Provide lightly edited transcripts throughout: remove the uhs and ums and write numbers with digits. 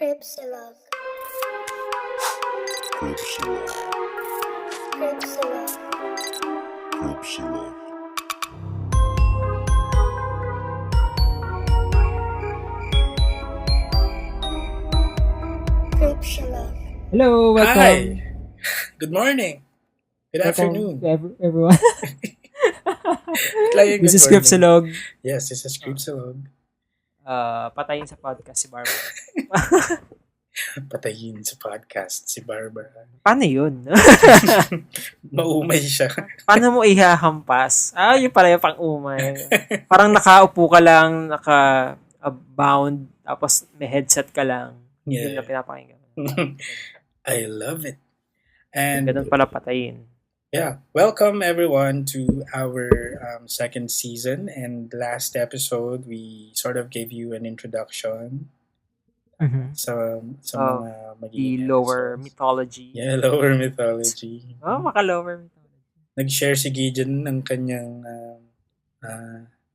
Cripsilog. Cripsilog. Cripsilog. Cripsilog. Cripsilog. Hello, welcome. Hi. Good morning. Good Welcome afternoon. to everyone. Like, This good is morning. Cripsilog. Yes, this is Cripsilog. Patayin sa podcast si Barbara. Patayin sa podcast si Barbara. Paano yun? Maumay siya. Paano mo ihahampas? Yun pala yung pang-umay. Parang nakaupo ka lang, bound, tapos may headset ka lang. Yun na Yeah. pinapakinggan. I love it. Ganun And pala patayin. yeah, welcome everyone to our second season. And last episode, we sort of gave you an introduction sa Oh, mga The magiging lower episodes. mythology. Yeah, lower mythology. Maka-lower mythology. Nag-share si Gideon ng kanyang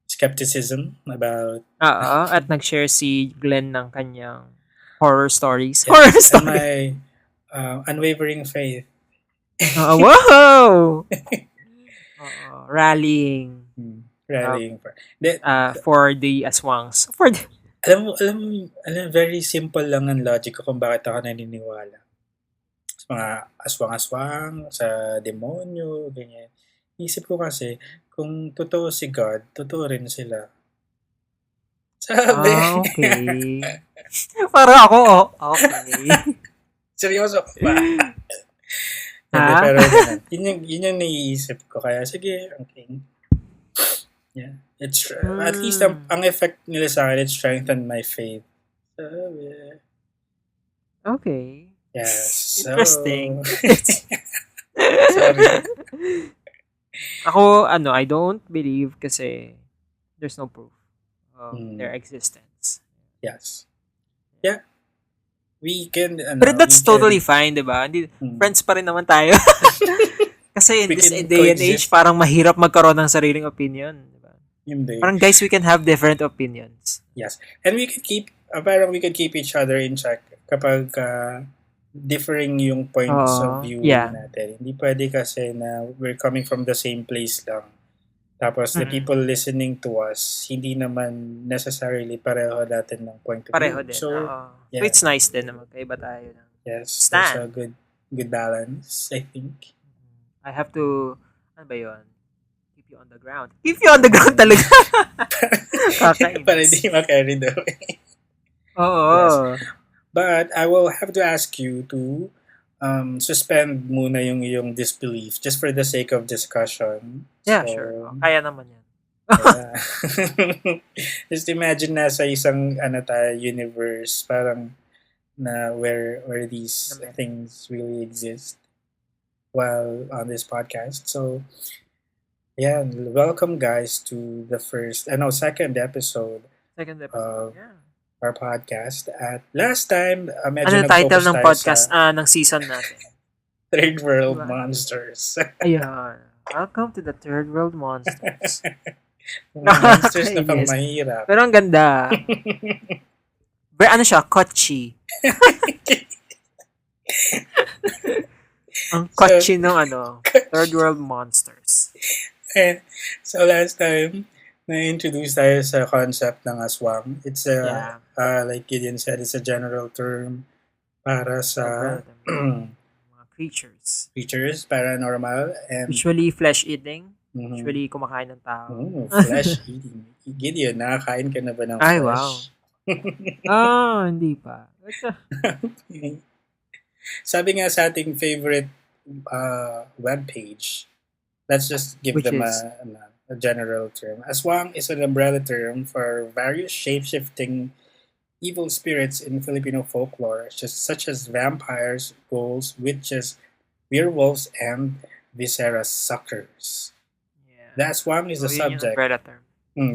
skepticism about At nag-share si Glenn ng kanyang horror stories. yes, Horror and stories! my unwavering faith. Wow! Rallying Rallying for. De, for the aswangs. For the, alam mo, very simple lang ang logic ko kung bakit ako naniniwala. Sa mga aswang-aswang, sa demonyo, ganyan. Isip ko kasi, kung totoo si God, totoo rin sila. Sabi. okay. Para ako, okay. Seryoso ba? Hindi, Ha? pero ganun. Yun yung naiisip ko. Kaya, sige, okay. Yeah. It's, at least, ang effect nila sa akin, it strengthened my faith. Sabi. Okay. Yes. So, Interesting. sorry. Ako, I don't believe kasi there's no proof of their existence. Yes. Yeah. We can, But that's we can- totally fine, di ba? Hindi, friends pa rin naman tayo. Kasi in We this can day and age, coexist. parang mahirap magkaroon ng sariling opinion. Di ba? Hindi. Parang guys, we can have different opinions. Yes. And we could keep, parang we could keep each other in check kapag differing yung points of view yeah. natin. Hindi pwede kasi na we're coming from the same place lang. Tapos the people listening to us, hindi naman necessarily pareho natin ng point of Pareho view. din. So, So it's nice din na magkaiba tayo. yes, Stand. there's a good balance, I think. I have to, ano ba yun? Keep you on the ground. Keep you on the ground talaga. Kakainis. Para hindi ma-carry away. Oo. But I will have to ask you to suspend muna yung iyong disbelief just for the sake of discussion. Yeah, So, sure. Kaya naman yan. yeah. Just imagine na sa isang universe parang na where these Naman. things really exist while on this podcast. So yeah, welcome guys to the second episode Second episode. of Yeah. our podcast. At last time, medyo Ano title nag-focus ng tayo podcast, sa ng season natin? Third World Diba? Monsters. Ayan. Welcome to the Third World Monsters. Monsters na pang Yes. mahirap. Pero ang ganda. Ano siya? Kochi. Ang Kochi ng Third World Monsters. And so last time, na-introduce tayo sa concept ng aswang. It's Yeah. like Gideon said, it's a general term para sa Mga creatures. creatures, paranormal, and Usually flesh-eating. Mhm. Usually kumakain ng tao. Flesh eating. Gideon, nakakain ka na ba ng Ay, flesh? Hindi pa. Sabi nga sa ating favorite webpage, let's just give Which them is? a general term. Aswang is an umbrella term for various shape-shifting evil spirits in Filipino folklore, such as vampires, ghouls, witches, werewolves, and viscera suckers. Yeah. The aswang is the So, yun yung subject. umbrella term.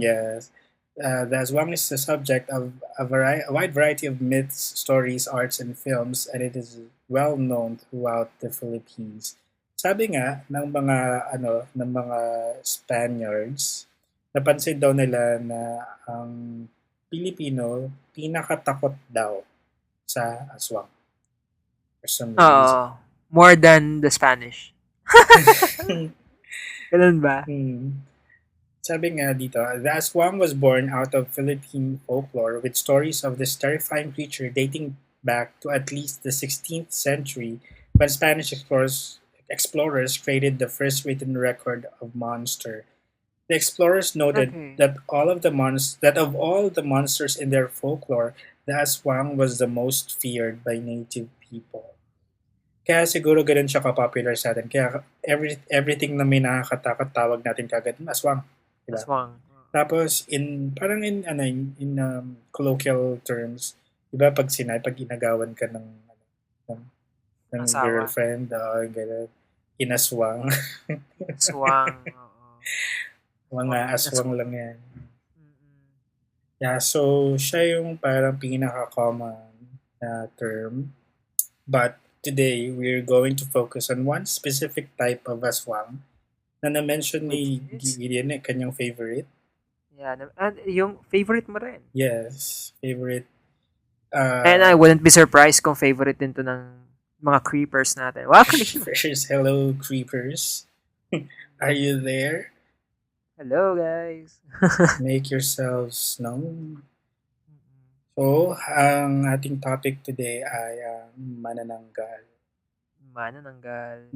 Yes. The aswang is the subject of a wide variety of myths, stories, arts, and films, and it is well known throughout the Philippines. Sabi nga ng mga Spaniards, napansin daw nila na ang Pilipino pinakatakot daw sa aswang for some reason. Oo. More than the Spanish. Ganun ba? Sabi nga dito, the aswang was born out of Philippine folklore with stories of this terrifying creature dating back to at least the 16th century when Spanish explorers created the first written record of monster. The explorers noted Okay. that of all the monsters in their folklore, the aswang was the most feared by native people. Kaya siguro gano'n siya ka-popular sa atin. Kaya everything na may nakakatakot tawag natin kaagad, aswang. Diba? Aswang. Tapos parang colloquial terms, 'di ba pag inagawan ka ng Asawa. girlfriend, gano'n, inaswang. Aswang. Oo. Mga aswang lang 'yan. Mm-mm. Yeah, so siya yung parang pinaka-common na term. But today, we're going to focus on one specific type of aswang na na-mention ni Which is? Gideon kanyang favorite. Yeah. And yung favorite mo rin. Yes, favorite. And I wouldn't be surprised kung favorite din to ng mga creepers natin. Wow, Freshers, hello creepers. Are you there? hello guys. Make yourselves known. So, ang ating topic today ay manananggal. Manananggal.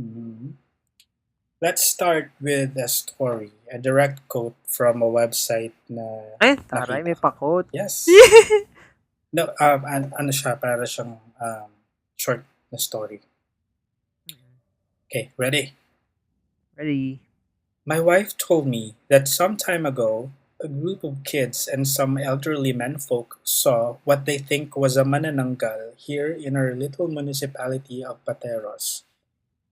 Let's start with a story, a direct quote from a website na Ay, taray, may pa-quote. Yes. No, ano siya, para siyang short na story. Okay, ready? Ready? My wife told me that some time ago, a group of kids and some elderly menfolk saw what they think was a manananggal here in our little municipality of Pateros.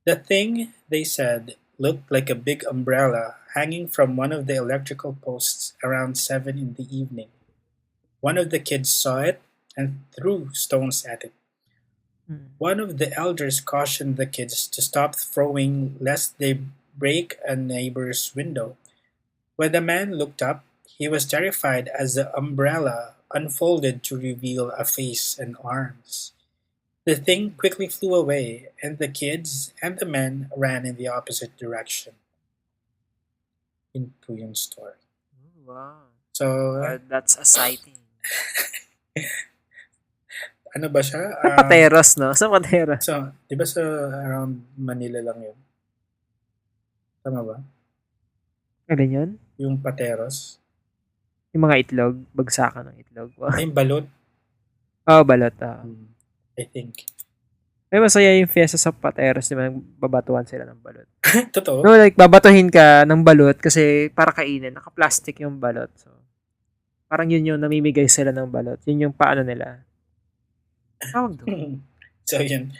The thing, they said, looked like a big umbrella hanging from one of the electrical posts around 7 in the evening. One of the kids saw it and threw stones at it. One of the elders cautioned the kids to stop throwing lest they break a neighbor's window. When the man looked up, he was terrified as the umbrella unfolded to reveal a face and arms. The thing quickly flew away, and the kids and the men ran in the opposite direction. Yun po yung story. Wow. So, That's a sighting. ano ba siya? Sa Pateros, no? Sa Pateros. So, di ba sa around Manila lang yun? Tama ba? Ano yun? Yung Pateros? Yung mga itlog, bagsakan ng itlog. Ay, balot. Oh, balot. I think. May masaya yung fiesta sa Pateros, di ba? Babatuhan sila ng balot. Totoo? No, like, babatuhin ka ng balot kasi para kainin. Naka-plastic yung balot. So, parang yun yung namimigay sila ng balot. Yun yung paano nila. Tawag doon. So, yun.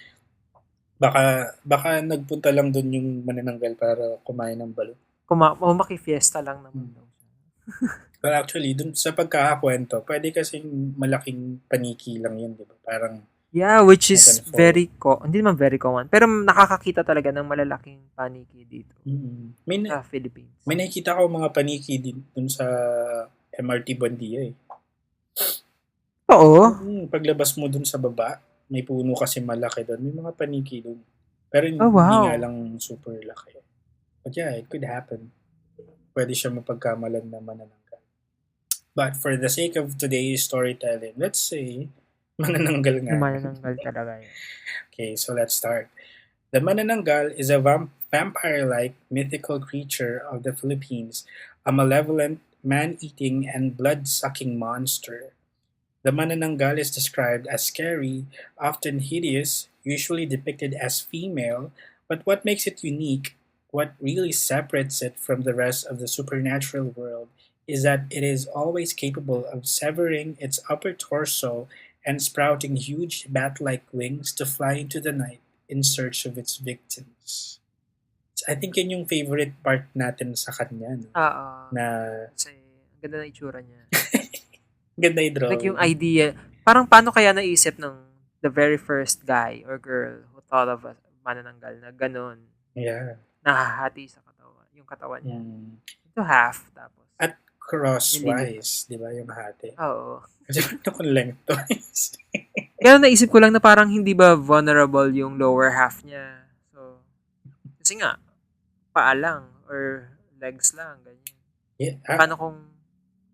Baka nagpunta lang doon yung manananggal para kumain ng balot. Maki-fiesta lang naman daw. Well, actually, dun sa pagkakakwento, pwede kasing malaking paniki lang yun, di ba? Parang, yeah, which is Maganda very hindi naman very common. Pero nakakakita talaga ng malalaking paniki dito sa Philippines. may nakikita ko mga paniki din dun sa MRT Buendia eh. Oo. Paglabas mo dun sa baba, may puno kasi malaki doon. May mga paniki doon. Pero Oh, wow. hindi nga lang super laki. But yeah, it could happen. Pwede siya mapagkamalan na manananggal. But for the sake of today's storytelling, let's say, manananggal nga. Manananggal talaga yun. Okay, so let's start. The manananggal is a vampire-like mythical creature of the Philippines, a malevolent, man-eating, and blood-sucking monster. The manananggal is described as scary, often hideous, usually depicted as female, but what makes it unique, what really separates it from the rest of the supernatural world, is that it is always capable of severing its upper torso and sprouting huge bat-like wings to fly into the night in search of its victims. So I think yun yung favorite part natin sa kanya. No? Oo. Na Kasi ang ganda ng itsura niya. ganda yung drawing. Like yung idea, parang paano kaya naisip ng the very first guy or girl who thought of a manananggal na ganun, Yeah. nahahati sa katawan, yung katawan niya. Ito half, tapos. At crosswise, di ba yung hati? Oo. Kasi ano kung lengthwise? Kaya naisip ko lang na parang hindi ba vulnerable yung lower half niya. So, kasi nga, paa lang or legs lang, ganyan. Yeah, Paano kung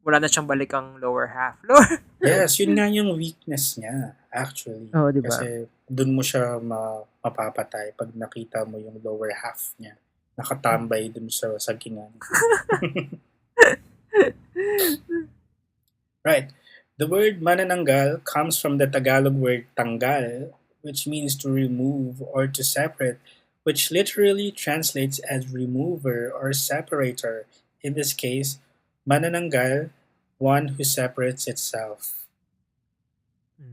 wala na siyang balik ang lower half? Lower? yes, yun nga yung weakness niya, actually. Oo, di ba? Kasi dun mo siya mapapatay pag nakita mo yung lower half niya. Nakatambay dun sa sagingan. Right. The word manananggal comes from the Tagalog word tanggal, which means to remove or to separate, which literally translates as remover or separator. In this case, manananggal, one who separates itself.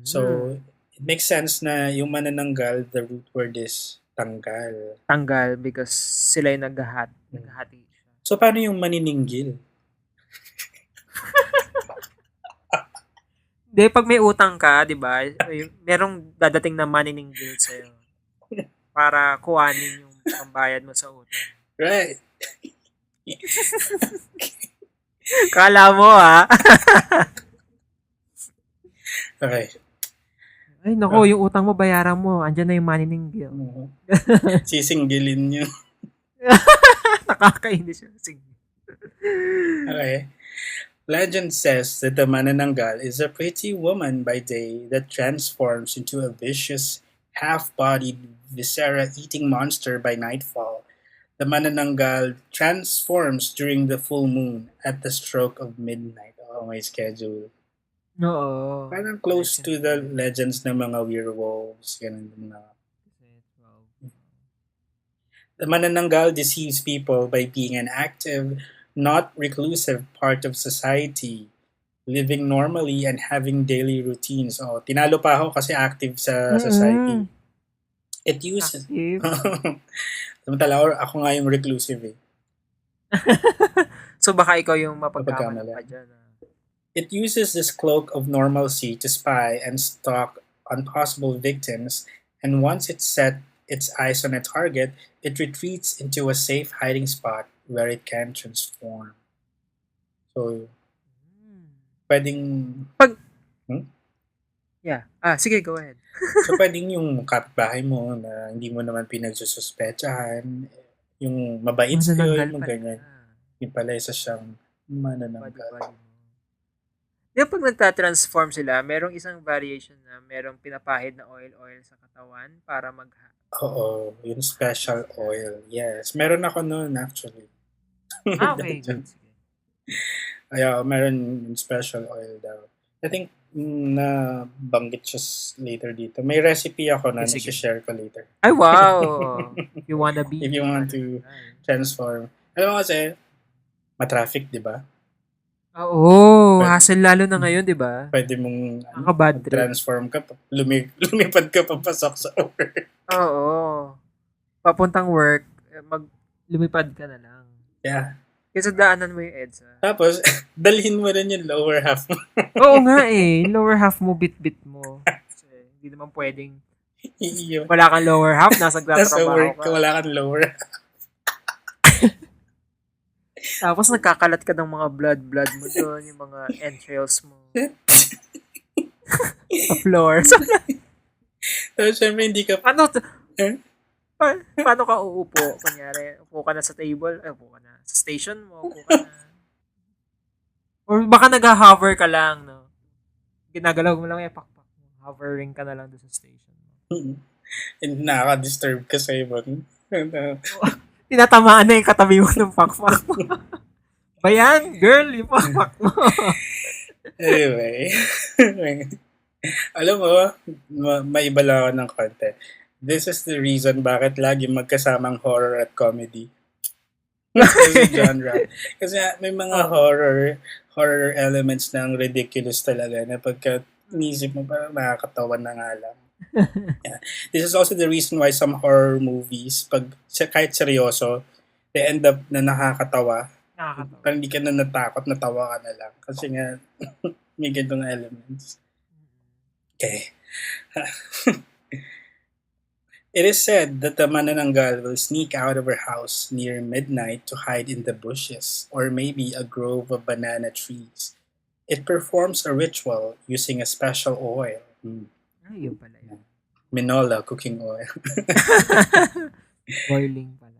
So, it makes sense na yung manananggal, the root word is tanggal. Tanggal because sila yung naghahati siya. So, paano yung manininggil? Di, pag may utang ka, di ba, merong dadating na maniningil sa'yo para kuhanin yung pambayad mo sa utang. Right. Kala mo, ha? Okay. Ay, nako, yung utang mo, bayaran mo. Andyan na yung maniningil. Sisinggilin nyo. Nakakainis yung single. Okay. Legend says that the manananggal is a pretty woman by day that transforms into a vicious, half-bodied, viscera-eating monster by nightfall. The manananggal transforms during the full moon at the stroke of midnight. Oh, my schedule. Oo. Parang close to the legends ng mga werewolves. Ganun din na. The manananggal deceives people by being an active, not reclusive part of society, living normally and having daily routines. Oh, tinalo pa ako kasi active sa society. It uses... Active. Samantala, ako nga yung reclusive eh. So baka ikaw yung mapagkamala Mapagkamala. pa dyan. It uses this cloak of normalcy to spy and stalk on possible victims, and once it set its eyes on a target, it retreats into a safe hiding spot where it can transform. So, pwedeng... Yeah. Sige, go ahead. So, pwedeng yung kapitbahay mo na hindi mo naman pinagsususpechahan, yung mabait sa'yo, yung ganyan. Yung pala isa siyang manananggal. Di ba pag nagtatransform sila, merong isang variation na merong pinapahid na oil sa katawan para Oo, yung special oil. Yes. Meron ako noon actually. Okay, good. Sige. Kaya meron yung special oil daw. I think na banggit siya later dito. May recipe ako na nasi-share ko later. Ay, wow! If you wanna be... If you want to transform. Alam mo kasi, matraffic, di ba? Oo, hassle lalo na ngayon, di ba? Pwede mong transform ka, lumipad ka papasok sa work. Oo. Papuntang work, lumipad ka na lang. Yeah. Kasi daanan mo yung EDSA. Tapos, dalhin mo rin yung lower half mo. Oo nga eh. Lower half mo, bit-bit mo. Kasi hindi naman pwedeng wala kang lower half, nasa work ka. Wala kang lower half. Tapos nagkakalat ka ng mga blood mo doon, yung mga entrails mo. Sa floor. Tapos syempre hindi ka... Paano ka uupo? Kunyari, upo ka na sa table, upo ka na sa station mo, upo ka na. Or baka nag-hover ka lang, no? Ginagalaw mo lang yung pakpak mo. Hovering ka na lang doon sa station mo. And nakaka-disturb ka sa ibang. Tinatamaan na yung katabi mo ng pakpak mo. Bayan, girl, yung pakpak mo. Anyway. Alam mo, maiba lang ako ng konti. This is the reason bakit lagi magkasamang horror at comedy. Kasi genre. Kasi may mga horror elements ng ridiculous talaga na pagka inisip mo parang nakakatawa na nga lang. Yeah. This is also the reason why some horror movies, kahit seryoso, they end up na nakakatawa. Parang hindi ka na natakot, natawa ka na lang. Kasi nga, may ganitong elements. Okay. It is said that the manananggal will sneak out of her house near midnight to hide in the bushes or maybe a grove of banana trees. It performs a ritual using a special oil. Ay, yun pala yun. Minola cooking oil. Boiling pala.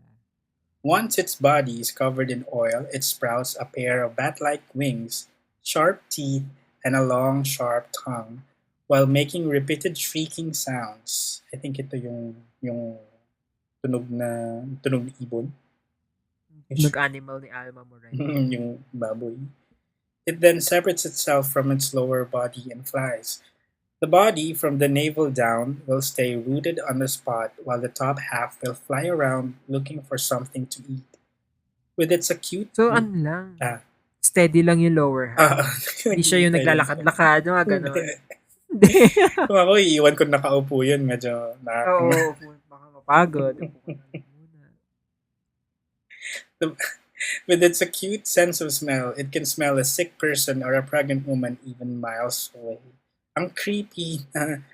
Once its body is covered in oil, it sprouts a pair of bat-like wings, sharp teeth, and a long, sharp tongue, while making repeated shrieking sounds. I think ito yung tunog ni ibon. Nag-animal ni Alma Moray. Yung baboy. It then separates itself from its lower body and flies. The body, from the navel down, will stay rooted on the spot, while the top half will fly around looking for something to eat. With its acute... So, ano lang? Ah. Steady lang yung lower half. Hindi siya yung naglalakad-lakad, mga gano'n. Hindi. Kung ako, iiwan ko nakaupo yun. Medyo Oo, baka mapagod. With its acute sense of smell, it can smell a sick person or a pregnant woman even miles away. Ang creepy na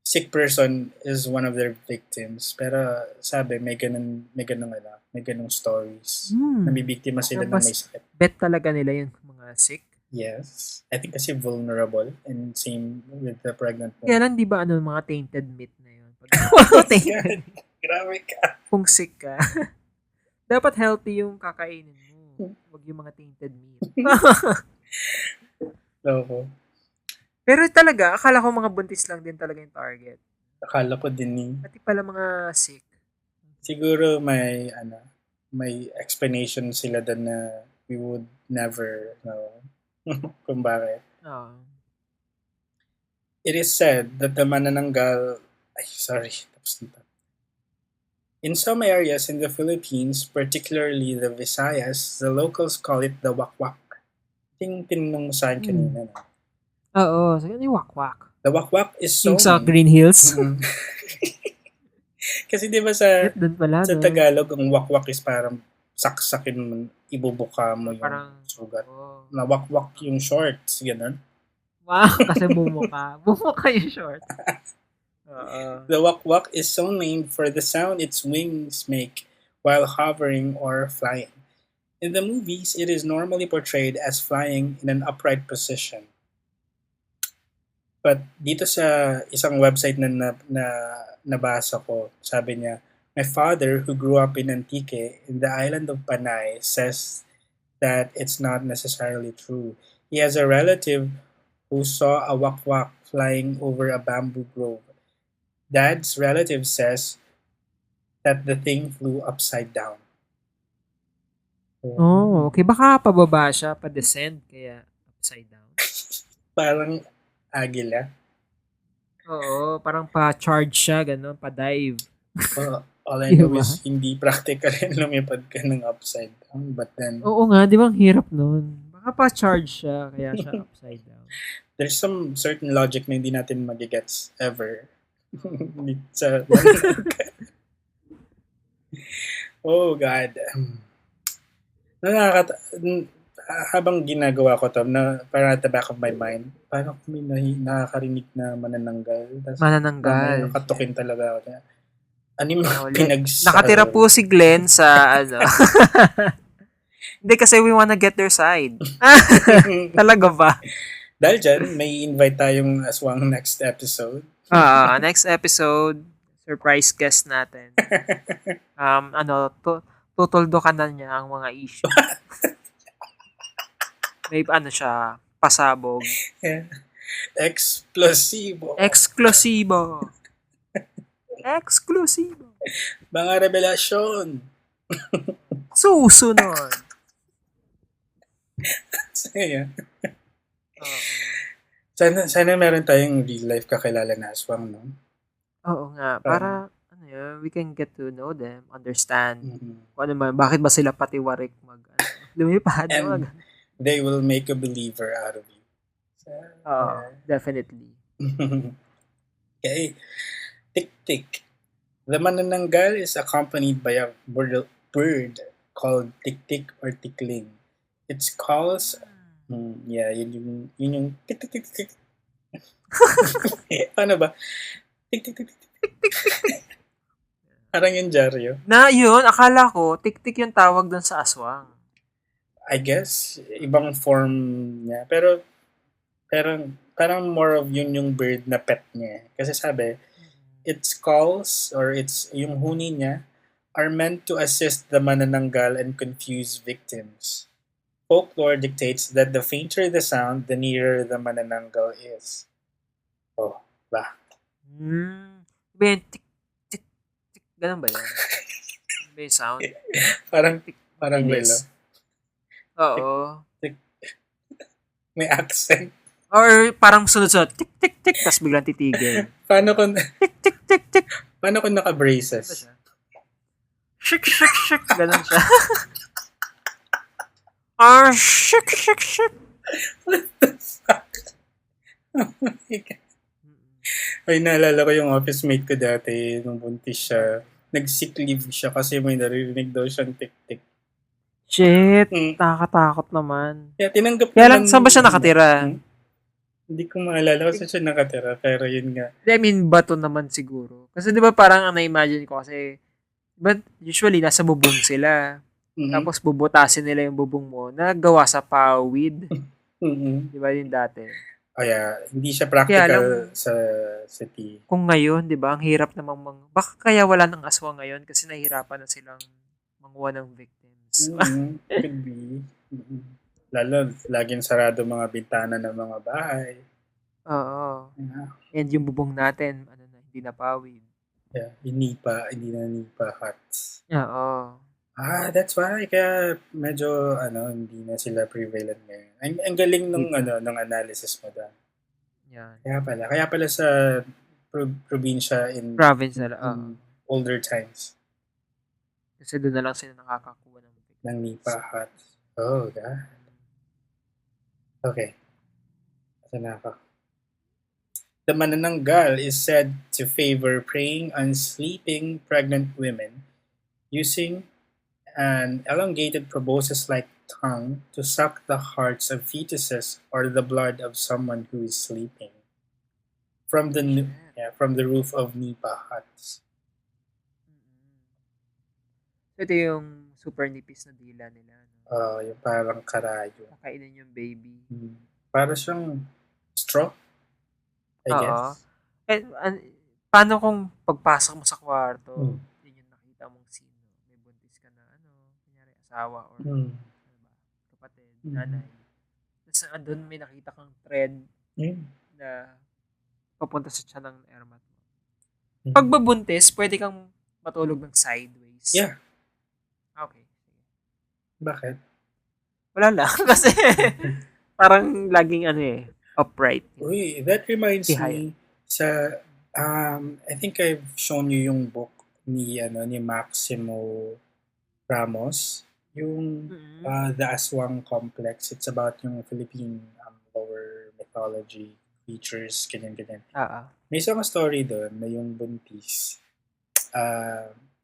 sick person is one of their victims. Pero sabi, may ganung stories. Nabibiktima sila ng may sakit. Bet talaga nila yung mga sick. Yes. I think kasi vulnerable, and same with the pregnant woman. Kaya lang, di ba mga tainted meat na yun? Tainted. Grabe ka. Kung sick ka. Dapat healthy yung kakainin mo. Huwag yung mga tainted meat. Loko. Pero talaga, akala ko mga buntis lang din talaga yung target. Akala ko din eh. Pati pala mga sick. Siguro may explanation sila doon na we would never know kung bakit. Oh. It is said that the manananggal... tapos na. In some areas in the Philippines, particularly the Visayas, the locals call it the wakwak. Yung tinanong sa akin kanina. Oo. So, yung wakwak. The wakwak is so... Yung sa Green Hills. Kasi di ba sa Tagalog, ang wakwak is parang saksakin mo, ibubuka mo yung sugat. Oh. Na wakwak yung shorts, gano'n. Wow, kasi bumuka. Bumuka yung shorts. The wakwak is so named for the sound its wings make while hovering or flying. In the movies, it is normally portrayed as flying in an upright position. But dito sa isang website na nabasa ko, sabi niya, my father, who grew up in Antique, in the island of Panay, says that it's not necessarily true. He has a relative who saw a wakwak flying over a bamboo grove. Dad's relative says that the thing flew upside down. Oh, okay. Baka pababa siya, pa-descend, kaya upside down. Parang agila. Oo, parang pa-charge siya, gano'n, pa-dive. All I know is hindi practical yung lumipad ka ng upside down. But then... Oo nga, di ba ang hirap nun? Baka pa-charge siya, kaya siya upside down. There's some certain logic na hindi natin magigets ever. Oh God. Habang ginagawa ko to, na parang at the back of my mind, parang may nakakarinig na manananggal. Manananggal. Nakatukin talaga ako. Ano yung pinagsasabi? Nakatira po si Glenn sa Hindi kasi we wanna get their side. Talaga ba? Dahil dyan, may invite tayong aswang next episode. Next episode, surprise guest natin. Tutuldukan na niya ang mga issue. May siya, pasabog. Yeah. Explosivo. Mga revelasyon. Susunod. Saya. Sana meron tayong real life kakilala na aswang, no? Oo nga. Para, we can get to know them, understand. Bakit ba sila patiwarik lumipad? And they will make a believer out of you. Definitely. Okay. Tik-tik. The manananggal is accompanied by a bird called tik-tik or tikling. Its calls... yun yung tik-tik-tik-tik. Paano ba? Tik-tik-tik-tik. Parang yung dyaryo. Yun, akala ko, tik-tik yung tawag dun sa aswang. I guess, ibang form niya. Pero parang more of yun yung bird na pet niya. Kasi sabi, its calls or its yung huni niya are meant to assist the manananggal and confuse victims. Folklore dictates that the fainter the sound, the nearer the manananggal is. Oh, ba? Ba yung tik, tik, tik, ganun ba yun? Ba yung sound? Parang belo. Bilis. Oo. May accent. Or parang sunod-sunod, tik, tik, tik, tapos biglang titigil. Paano kung Tik, tik, tik, tik. paano kung Ano naka-braces? siya? Shik, shik, shik. Ganun siya. Shik, shik, shik. What the fuck? Oh my God. Ay, naalala ko yung office mate ko dati, nung buntis siya. Nag-sick leave siya kasi may naririnig daw siyang tik-tik. Shit, Mm. nakakatakot naman. Kaya tinanggap Kaya lang, naman- saan ba siya nakatira? Hindi ko maalala kung saan siya nakatira, pero yun nga. I mean, bato naman siguro. Kasi di ba parang ang na-imagine ko kasi, but usually nasa bubong sila. Mhm. Tapos bubutasin nila yung bubong mo na gawa sa pawid. Mhm. Di ba yun dati? Kaya hindi siya Kaya practical lang- sa city. Kung ngayon, di ba, ang hirap namang baka kaya wala ng aswang ngayon kasi nahihirapan na silang manguha ng victims. Mhm. Could be. Mhm. Lalo, laging sarado mga bintana ng mga bahay. Oo. Yeah. And yung bubong natin, hindi na pawid. Yeah. Hindi na nipa huts. Oo. That's why. Kaya medyo, hindi na sila prevalent ngayon. Ang galing nung, ng analysis mo doon. Yan. Kaya pala sa probinsya in Province nila. older times. Kasi doon na lang sila nakakakuha ng victims. Ng nipa huts. Oh, God. Okay. Ito na ako. The manananggal is said to favor preying on sleeping pregnant women using an elongated proboscis-like tongue to suck the hearts of fetuses or the blood of someone who is sleeping from the roof of nipa huts. Ito yung super nipis na dila nila. Yung parang karayo. Kakainin yung baby. Para siyang straw, I guess. Paano kung pagpasok mo sa kwarto, yun yung nakita mong sino? May buntis ka na, kunyari asawa or kapatid, nanay. Tapos doon may nakita kang thread na papunta sa tiyan ng ermat mo. Pag babuntis, pwede kang matulog ng sideways. Yeah. Okay. Bakit? Wala lang. Kasi parang laging upright. Uy, that reminds Tihaya. me sa I think I've shown you yung book ni Maximo Ramos, yung The Aswang Complex. It's about yung Philippine lower mythology creatures, ganyan. May isang story doon na yung buntis.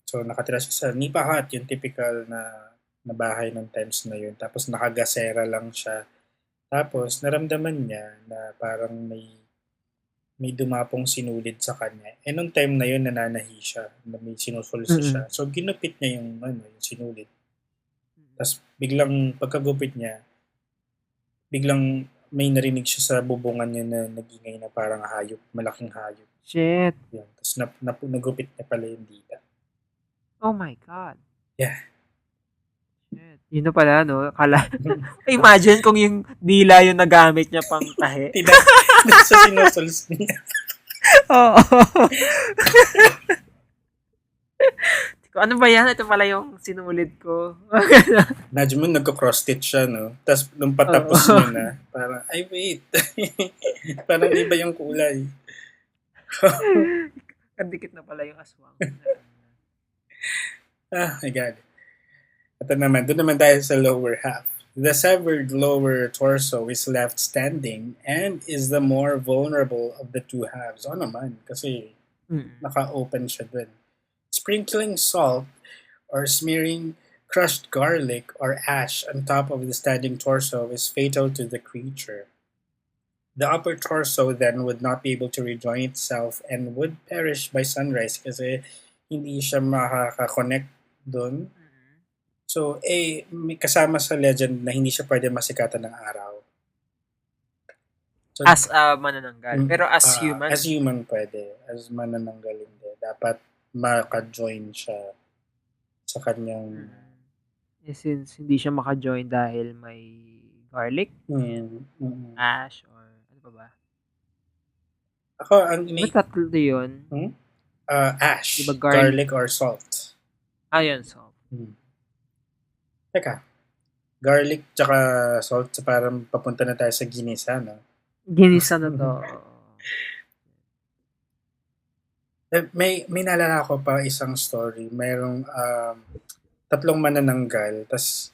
So nakatira siya sa nipa hut, yung typical na bahay ng times na yun. Tapos nakagasera lang siya. Tapos naramdaman niya na parang may dumapong sinulid sa kanya. Nung time na yun, nananahi siya. Na may sinusulso siya. So ginupit niya yung sinulid. Tapos biglang pagkagupit niya, biglang may narinig siya sa bubungan niya na nagingay na parang hayop, malaking hayop. Shit. Yan. Tapos nagupit niya pala yung dita. Oh my God. Yeah. Shit. Yun na pala, imagine kung yung dila yung nagamit niya pang tahi. Sa sinusuls niya. Oo. Ano ba yan? Ito pala yung sinulid ko. Imagine mo, nagko-cross-stitch siya, no? Tapos, nung patapos niya na, parang, ay, wait. Parang iba yung kulay. Kadikit na pala yung aswang. My God. Doon naman tayo sa lower half. The severed lower torso is left standing and is the more vulnerable of the two halves. Naman, kasi naka-open siya dun. Sprinkling salt or smearing crushed garlic or ash on top of the standing torso is fatal to the creature. The upper torso then would not be able to rejoin itself and would perish by sunrise kasi hindi siya makaka-connect dun. So, may kasama sa legend na hindi siya pwede masikatan ng araw. So, So, As a manananggal. Pero as human, as human pwede. As manananggal hindi. Dapat maka-join siya sa kanyang since hindi siya maka-join dahil may garlic and ash or ano pa ba? Ako, ang Diba tatlo yun? ash, Diba garlic or salt. Ayun, so. Teka, garlic tsaka salt, so parang papunta na tayo sa ginisa, no? Ginisa na to. May naalala ko pa isang story. Mayroong tatlong manananggal, tas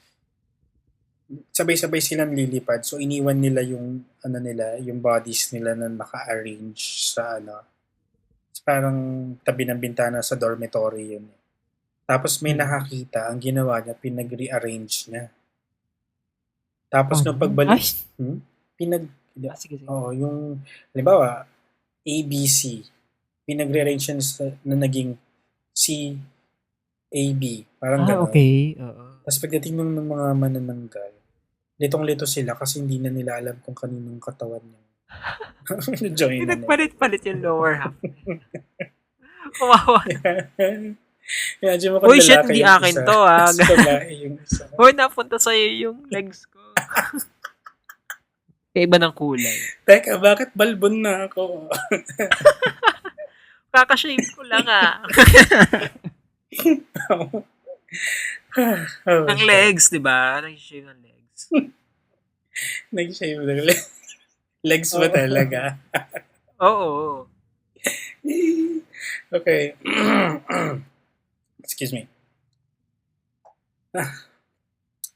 sabay-sabay silang lilipad. So iniwan nila yung yung bodies nila na naka-arrange sa parang tabi ng bintana sa dormitory yun. Tapos may nakakita, ang ginawa niya, pinag-rearrange niya. Tapos nung pagbalik, Sige. yung, halimbawa, ABC, pinag-rearrange niya na naging CAB. Parang gano'n. Okay. Oo. Tapos pagdating ng mga manananggal, litong-lito sila kasi hindi na nila alam kung kaninong katawan niya. Join na nila. Pinagpalit yung lower half. Kumawa. Imagine mo kung Uy, shit, lalaki hindi yung akin isa. to, ah. Tapos babae yung isa. Hoy, napunta sa'yo yung legs ko. Kaya iba ng kulay. Teka, bakit balbon na ako? Kakashave ko lang, ah. Ang legs, di ba? Nag-shave ng legs. Nag-shave ng legs. Legs ba talaga? Oo. Okay. Excuse me.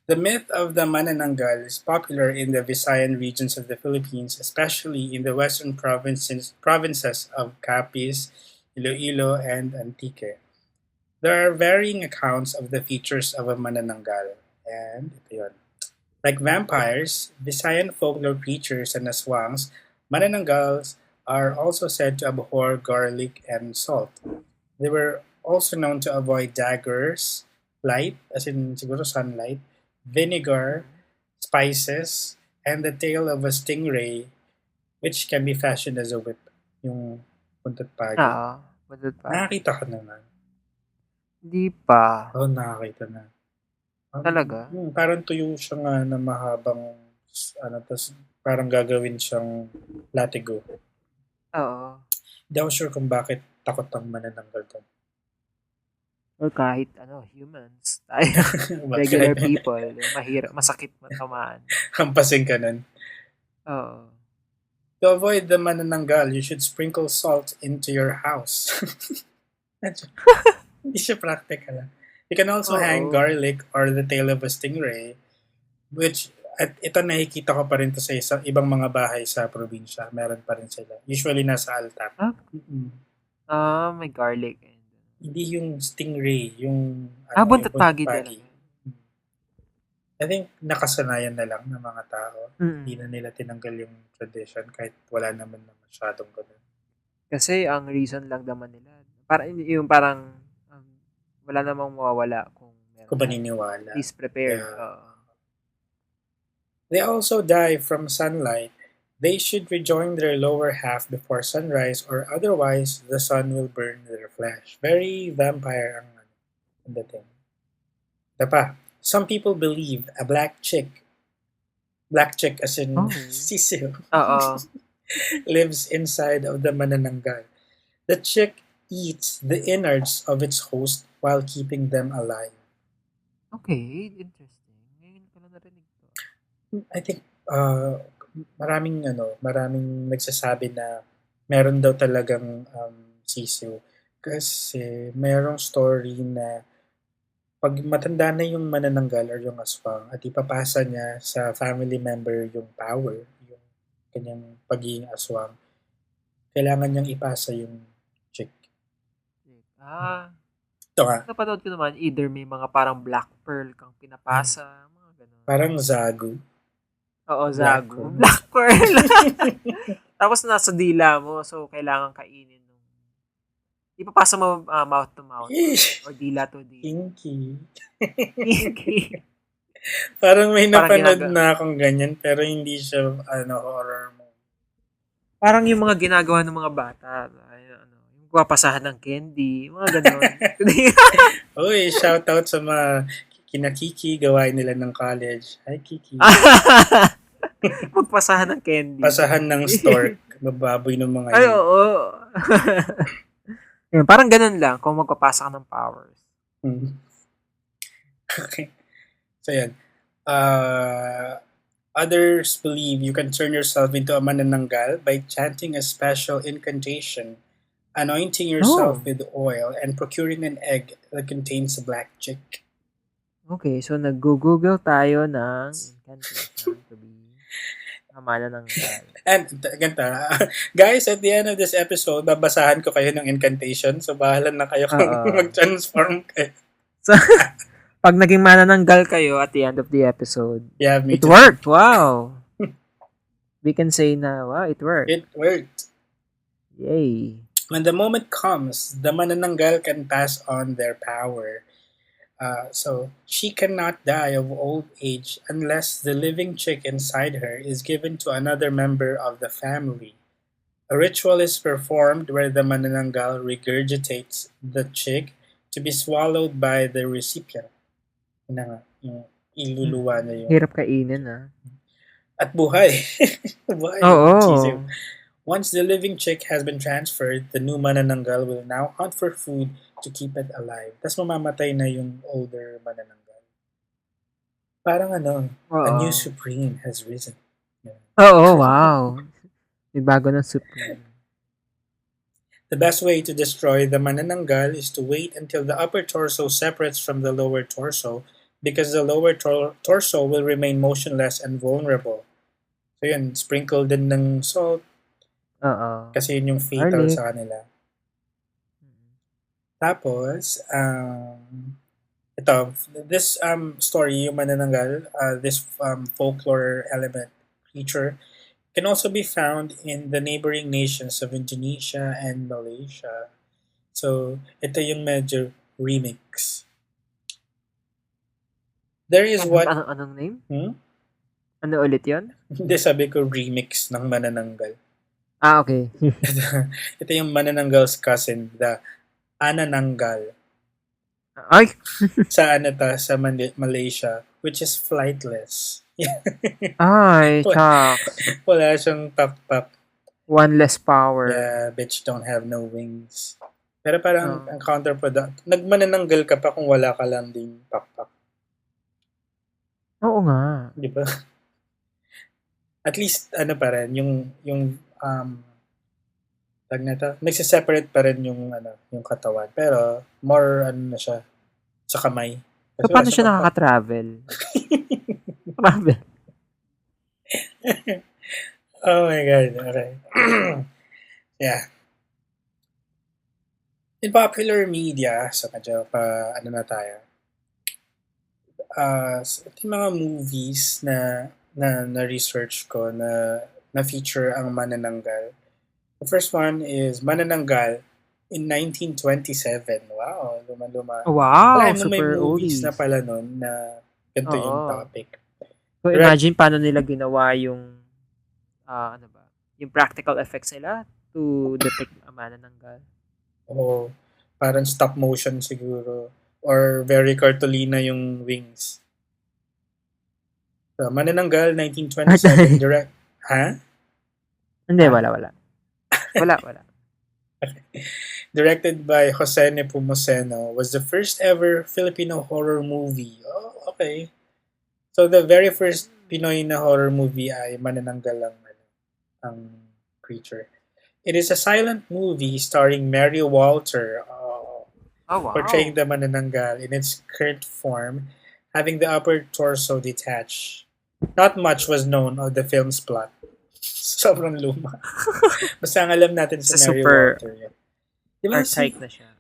The myth of the Manananggal is popular in the Visayan regions of the Philippines, especially in the western provinces of Capiz, Iloilo, and Antique. There are varying accounts of the features of a Manananggal. And ito yun. Like vampires, Visayan folklore creatures, and aswangs, Manananggals are also said to abhor garlic and salt. They were also known to avoid daggers, light, as in siguro sunlight, vinegar, spices, and the tail of a stingray, which can be fashioned as a whip. Yung puntot pagi. Puntot pagi. Nakakita ka naman. Hindi pa. Nakakita na. Talaga? Parang tuyo siya nga na mahabang, tas parang gagawin siyang latigo. Oo. Hindi ako sure kung bakit takot ang manananggal to. Or kahit humans, tayo, regular people, masakit matamaan. Hampasin ka nun. Oo. To avoid the manananggal, you should sprinkle salt into your house. Hindi siya practical. You can also hang garlic or the tail of a stingray, which, at ito nakikita ko pa rin to sa ibang mga bahay sa probinsya. Meron pa rin sila. Usually nasa altar. May garlic. Hindi yung stingray, yung buntot pagi talaga. I think nakasanayan na lang ng mga tao. Mm. Hindi na nila tinanggal yung tradition kahit wala naman na masyadong ganun. Kasi ang reason lang naman nila, parang wala namang mawawala kung paniniwala. Please prepare. They also die from sunlight. They should rejoin their lower half before sunrise or otherwise the sun will burn their flesh. Very vampire ang dating. Diba? Some people believe a black chick as in sisiw, lives inside of the manananggal. The chick eats the innards of its host while keeping them alive. Okay, interesting. Ngayon ko lang narinig to. I think maraming nagsasabi na meron daw talagang sisiw. Kasi mayroong story na pag matanda na yung manananggal or yung aswang at ipapasa niya sa family member yung power, yung kanyang pagiging aswang, kailangan niyang ipasa yung chick. Ito nga. Napanood ko naman, either may mga parang black pearl kang pinapasa, mga ganun. Parang zagu. Oo, zagu. Black pearl. Tapos nasa dila mo, so kailangan kainin. Ipapasa mo mouth to mouth or dila to dila. Kinky. Kinky. Parang may napanood na akong ganyan pero hindi siya horror movie. Parang yung mga ginagawa ng mga bata. Ay, ano, yung papasahan ng candy, mga ganon. Uy, shout out sa mga kinakiki gawain nila ng college. Hi, Kiki. Magpasahan ng candy. Pasahan ng stork. Mababoy ng mga Ay, yun. oo. Yun, parang ganun lang kung magpapasa ka ng powers. Hmm. Okay. So, yan. Others believe you can turn yourself into a manananggal by chanting a special incantation, anointing yourself Oh. with oil, and procuring an egg that contains a black chick. Okay, so nag-google tayo ng incantation to be manananggal. And ganito, guys, at the end of this episode, babasahan ko kayo ng incantation. So, bahala na kayo kung Oo. mag-transform kayo. So, pag naging manananggal kayo at the end of the episode, Yeah, me it too. worked. Wow. We can say na, wow, it worked. It worked. Yay. When the moment comes, the manananggal can pass on their power. So she cannot die of old age unless the living chick inside her is given to another member of the family. A ritual is performed where the manananggal regurgitates the chick to be swallowed by the recipient. Yun na nga, yung iluluwa niya yung... Hirap kainin, ah. At buhay. Buhay. Sisiw. Oo. Once the living chick has been transferred, the new manananggal will now hunt for food to keep it alive. Tapos mamamatay na yung older manananggal. Parang ano, a Oo. new supreme has risen. Oo, wow. May bago ng supreme. The best way to destroy the manananggal is to wait until the upper torso separates from the lower torso because the lower torso will remain motionless and vulnerable. So yun, sprinkle din ng salt Oo. kasi yun yung fatal Garlic. sa kanila. Tapos, ito, this story, yung manananggal, this folklore element creature, can also be found in the neighboring nations of Indonesia and Malaysia. So, ito yung medyo remix. There is what... Anong name? Hmm? Ano ulit yun? Hindi, sabi ko remix ng manananggal. Ah, okay. Ito yung manananggal's cousin, the anananggal. Ay! Sa sa Malaysia, which is flightless. Ay, shucks. Wala siyang pak-pak. One less power. Yeah, bitch don't have no wings. Pero parang Oh. ang counterproductive. Nagmanananggal ka pa kung wala ka lang ding pak-pak. Oo nga. Di ba? At least, ano pa rin, yung tag na to, nagsiseparate pa rin yung katawan. Pero, more, na siya, sa kamay. So, Kasi paano wala siya siyang nakaka-travel? Travel. Oh my God. Okay. Yeah. In popular media, so medyo na tayo. Ito yung mga movies na research ko na feature ang manananggal. The first one is Manananggal in 1927. Wow, luma-luma. Wow, Alam mo, may super movies oldies. na pala nun na ganito yung Oo. topic. So, imagine paano nila ginawa yung, yung practical effects nila to depict ang manananggal. Oo. Parang stop motion siguro. Or very cartolina yung wings. So, Manananggal, 1927, direct... Ha? Hindi, wala. Wala. Directed by Jose Nepomuceno, was the first ever Filipino horror movie. Oh, okay. So, the very first Pinoy na horror movie ay Manananggal ang creature. It is a silent movie starring Mary Walter, Oh, wow. portraying the manananggal in its current form, having the upper torso detached. Not much was known of the film's plot. Sobrang luma. Basta ang alam natin si Mary Super Walter. Yan. Diba archaic na siya.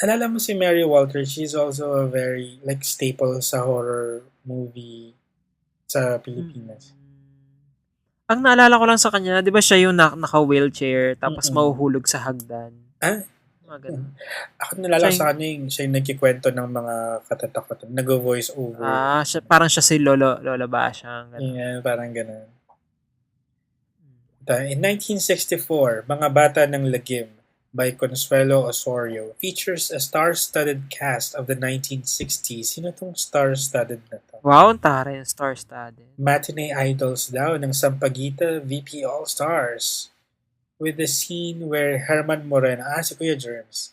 alala mo si Mary Walter, she's also a very staple sa horror movie sa Pilipinas. Ang naalala ko lang sa kanya, di ba siya yung naka-wheelchair tapos Mm-mm. mahuhulog sa hagdan? Ah? Mga ganun. Ako nalala Siya sa kanya yung siya yung nagkikwento ng mga katatakutan. Nag-voice over. Parang siya si Lola Basyang. Ganun. Yeah, parang ganun. In 1964, Mga Bata ng Lagim by Consuelo Osorio features a star-studded cast of the 1960s. Sino tong star-studded na to? Wow, ang taray yung star-studded. Matinee idols daw ng Sampaguita VP All-Stars. With the scene where Herman Moreno, si Kuya Germs,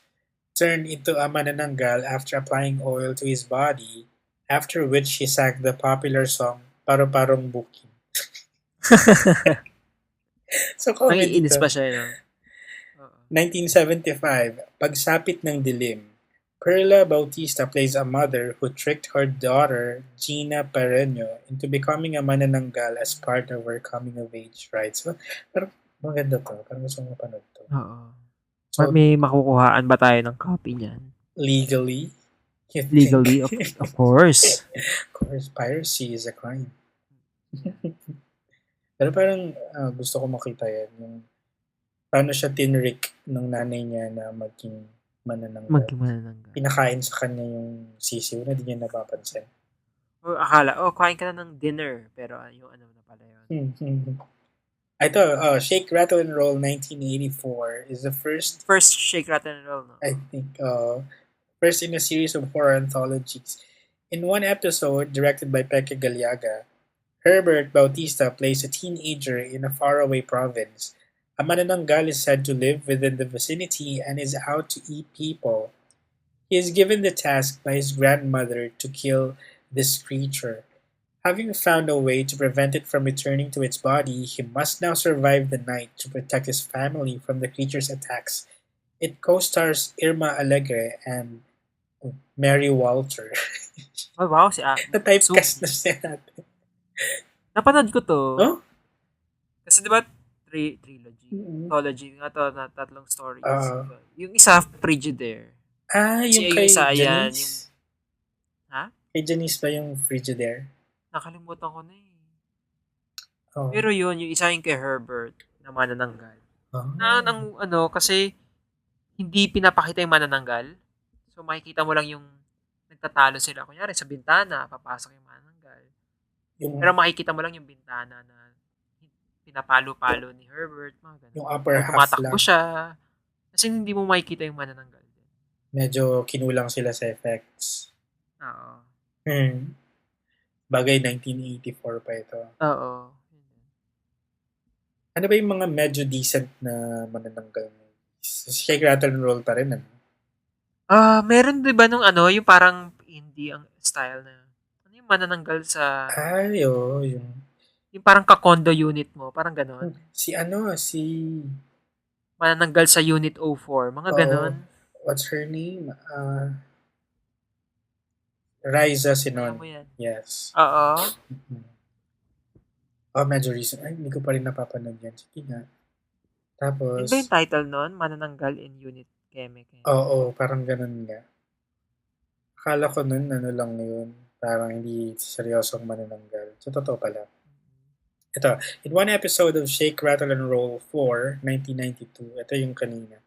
turned into a manananggal after applying oil to his body, after which he sang the popular song Paro-Parong Bukin. So, comedy Nangiinis to. pa siya yun. Oo. 1975, Pagsapit ng Dilim. Perla Bautista plays a mother who tricked her daughter, Gina Pereño, into becoming a manananggal as part of her coming-of-age rites. So, parang maganda to. Parang gusto kong mapanood to. Oo. So, May makukuhaan ba tayo ng copy niyan? legally, you think? Legally, of course. Of course, piracy is a crime. Pero parang gusto ko makita yan. Yung, paano siya tinrick ng nanay niya na maging manananggal. Pinakain sa kanya yung sisiw na di niya napapansin. O akala, kain ka na ng dinner. Pero yung ano na pala yun. Ito, Shake, Rattle, and Roll 1984 is the first Shake, Rattle, and Roll, no? I think, first in a series of horror anthologies. In one episode, directed by Peke Galiaga, Herbert Bautista plays a teenager in a faraway province. A manananggal is said to live within the vicinity and is out to eat people. He is given the task by his grandmother to kill this creature. Having found a way to prevent it from returning to its body, he must now survive the night to protect his family from the creature's attacks. It co-stars Irma Alegre and Mary Walter. Oh, wow, si Na-typecast na siya natin. Napanood ko to. Oh? Kasi di ba trilogy? Mm-hmm. Anthology nga to na tatlong stories. Yung isa, Frigidaire. Yung yung kay isa, Janice? yung... Ha? Kay Janice ba yung Frigidaire? Nakalimutan ko na eh. Oh. Pero yun, yung isa yung kay Herbert na manananggal. Kasi hindi pinapakita yung manananggal. So makikita mo lang yung nagtatalo sila. Kunyari sa bintana, papasok yung manananggal. Pero makikita mo lang yung bintana na pinapalo-palo ni Herbert. Yung upper half lang. Tumatakbo siya. Kasi hindi mo makikita yung manananggal. Medyo kinulang sila sa effects. Oo. Bagay 1984 pa ito. Oo. Ano ba yung mga medyo decent na manananggal mo? Shake, Rattle, and Roll pa rin, ano? Meron diba nung yung parang indie ang style na yung manananggal sa... yung parang ka-condo unit mo. Parang ganon. Si manananggal sa Unit 04. Mga ganon. What's her name? Riza Sinon. Yes. Oo. Medyo recent. Ay, hindi ko pa rin napapanood yan. Sige nga. Tapos... Ano ba yung title nun? Manananggal in Unit Keme. Oo, parang ganun nga. Akala ko nun, lang yun. Parang hindi seryosong manananggal. So, totoo pala. Ito, in one episode of Shake, Rattle, and Roll 4, 1992, ito yung kanina.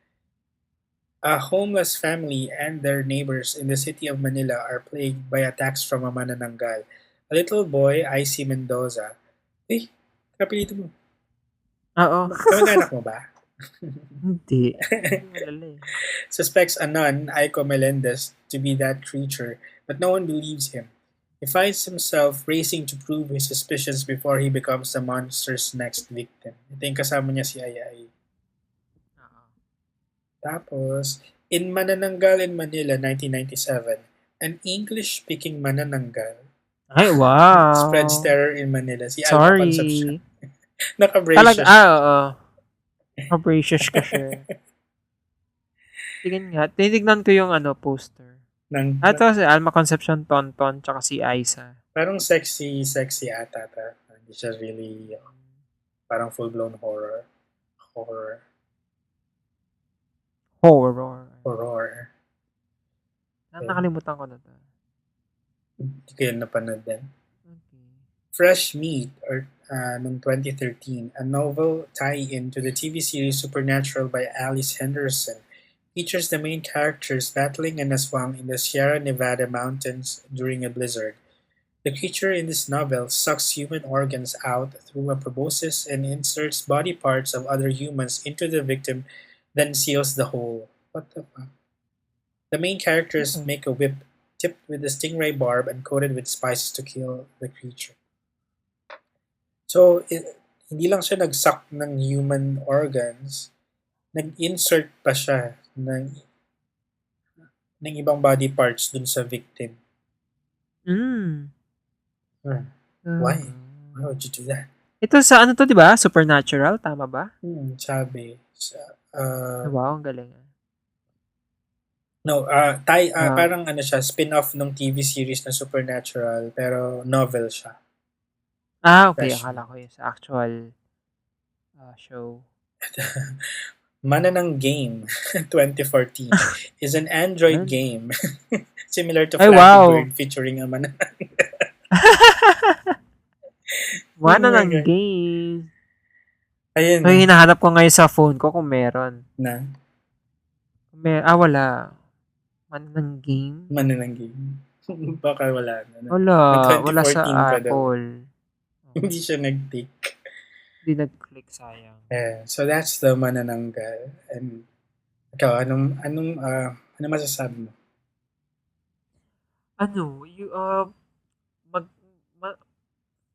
A homeless family and their neighbors in the city of Manila are plagued by attacks from a manananggal. A little boy, Icy Mendoza, kapilito mo. Oo. Kamag-anak mo ba? Hindi. Suspects a nun, Aiko Melendez, to be that creature, but no one believes him. He finds himself racing to prove his suspicions before he becomes the monster's next victim. Ito yung kasama niya si Ayay. Tapos, in Manananggal in Manila, 1997, an English-speaking manananggal ay, wow. spreads terror in Manila. Si Sorry. Alma Concepcion. Naka-bracious. Oo. Naka-bracious ka siya. Tingnan nga. Tinignan ko yung poster. Ito si Alma Concepcion, Tonton, tsaka si Aiza. Parang sexy ata. Hindi siya really parang full-blown horror. Nakalimutan ko na to. Hindi ko yun napanood din. Okay. Fresh Meat, noong 2013, a novel tie-in to the TV series Supernatural by Alice Henderson, features the main characters battling an aswang in the Sierra Nevada mountains during a blizzard. The creature in this novel sucks human organs out through a proboscis and inserts body parts of other humans into the victim, then seals the hole. What the fuck? The main characters Mm. make a whip tipped with a stingray barb and coated with spices to kill the creature. So, hindi lang siya nag-suck ng human organs, nag-insert pa siya ng ibang body parts dun sa victim. Mm. Why? Ah. Why would you do that? Ito sa ano to, 'di ba? Supernatural, tama ba? Sabi. Wow, ang galing. No, Ah. parang ano siya, spin-off ng TV series na Supernatural, pero novel siya. Okay. Fresh. Akala ko yung sa actual show. Mana ng Game 2014 is an Android Ano? game similar to Ay, Flappy wow. Bird featuring a Mana. Mana Oh my ng God. game. Ayun So, hinahanap ko ngayon sa phone ko kung meron. na, Wala. Mana ng game? Mana ng Game. Baka wala na. Wala. Mag- Wala sa 2014 pa daw. Apple. Hindi siya nag-take. Hindi nag-click, sayang. So that's the Manananggal. And ikaw, ano masasabi mo? Ano,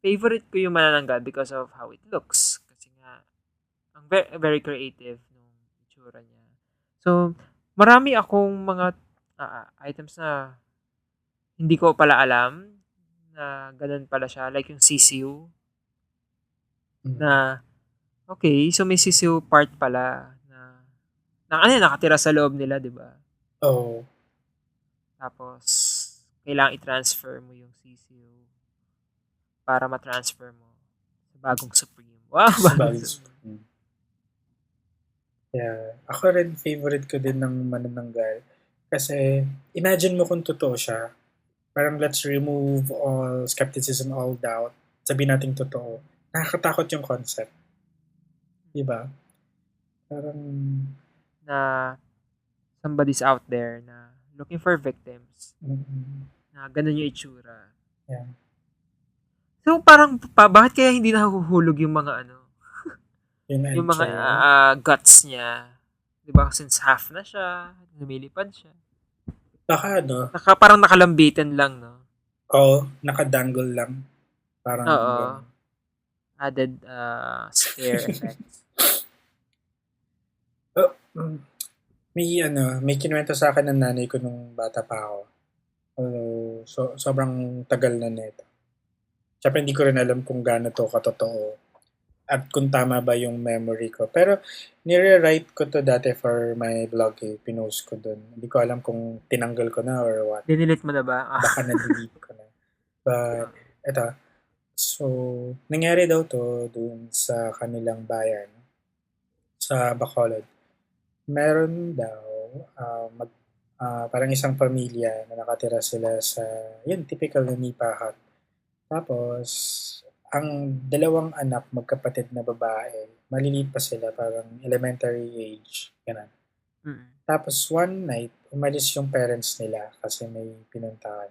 favorite ko yung Manananggal because of how it looks. Kasi nga, ang very creative nung itsura niya. So, marami akong mga items na hindi ko pala alam na ganun pala siya. Like yung sisiu. Na, okay, so may sisiu part pala na nakatira sa loob nila, di ba? Oh. Tapos, kailangan i-transfer mo yung sisiu para ma-transfer mo sa bagong Supreme. Wow, Sa bagong bagong Supreme. Yeah. Ako rin, favorite ko din ng Manananggal. Kasi, imagine mo kung totoo siya. Parang let's remove all skepticism, all doubt. Sabihin natin totoo. Nakakatakot yung concept. Diba? Parang, Na somebody's out there na looking for victims. Na ganun yung itsura. Yeah. So, parang, bakit kaya hindi nahuhulog yung mga yung mga guts niya? Diba? Since half na siya, lumilipad siya. Baka Parang nakalambitin lang, no? Oo, nakadangle lang. Parang, Oo. Added scare effects. May kinuwento sa akin ng nanay ko nung bata pa ako. Sobrang tagal na nito. Siyempre, hindi ko rin alam kung gaano to katotoo at kung tama ba yung memory ko. Pero, nire-write ko to dati for my blog pinost ko dun. Hindi ko alam kung tinanggal ko na or what. Dinilit mo na ba? Baka na-delete ko na. But, eto. So, nangyari daw to dun sa kanilang bayan, sa Bacolod. Meron daw, parang isang pamilya na nakatira sila sa, yun, typical na nipa hut. Tapos, ang dalawang anak, magkapatid na babae, maliliit pa sila, parang elementary age, ganun. Tapos, one night, umalis yung parents nila kasi may pinuntahan.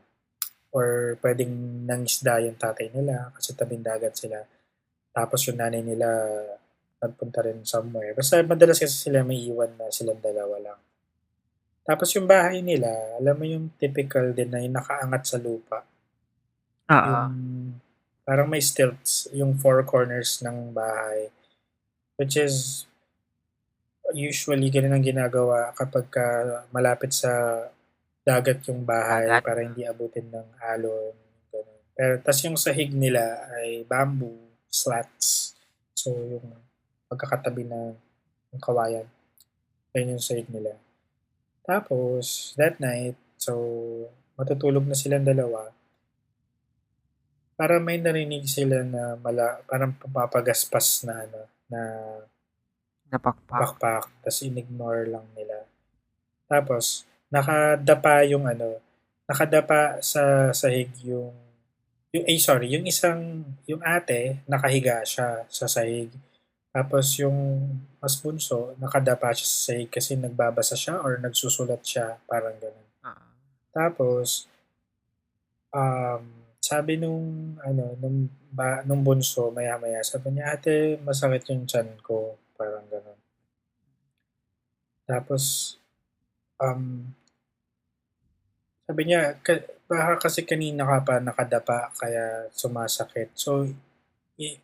Or pwedeng nangisda yung tatay nila kasi tabing dagat sila. Tapos, yung nanay nila, nagpunta rin somewhere. Basta madalas kasi sila may iwan na silang dalawa lang. Tapos, yung bahay nila, alam mo yung typical din na yung nakaangat sa lupa. Yung parang may stilts yung four corners ng bahay, which is usually ganun ang ginagawa kapag malapit sa dagat yung bahay para hindi abutin ng alon. Ganun. Pero tas yung sahig nila ay bamboo slats. So yung pagkakatabi na ng kawayan. Ayun yung sahig nila. Tapos that night, so matutulog na silang dalawa. Para may narinig sila na parang papagaspas na napakpak, tapos in-ignore lang nila. Tapos nakadapa sa sahig yung ate nakahiga siya sa sahig. Tapos yung mas bunso nakadapa siya sa sahig kasi nagbabasa siya or nagsusulat siya, parang ganun. Tapos sabi nung bunso, maya-maya, sabi niya, ate, masakit yung tiyan ko. Parang gano'n. Tapos, um, sabi niya, baka kasi kanina ka pa nakadapa, kaya sumasakit. So, i-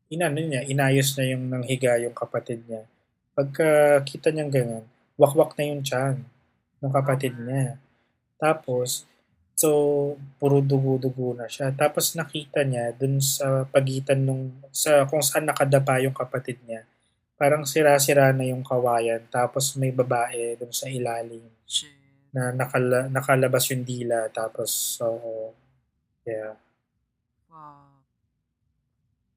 inayos na yung nanghiga yung kapatid niya. Pagkakita niyang gano'n, wakwak na yung tiyan ng kapatid niya. Tapos, so, puro dugo-dugo na siya. Tapos nakita niya dun sa pagitan kung saan nakadapa yung kapatid niya, parang sira-sira na yung kawayan. Tapos may babae dun sa ilalim Shit. na nakalabas yung dila. Tapos, so, yeah. Wow.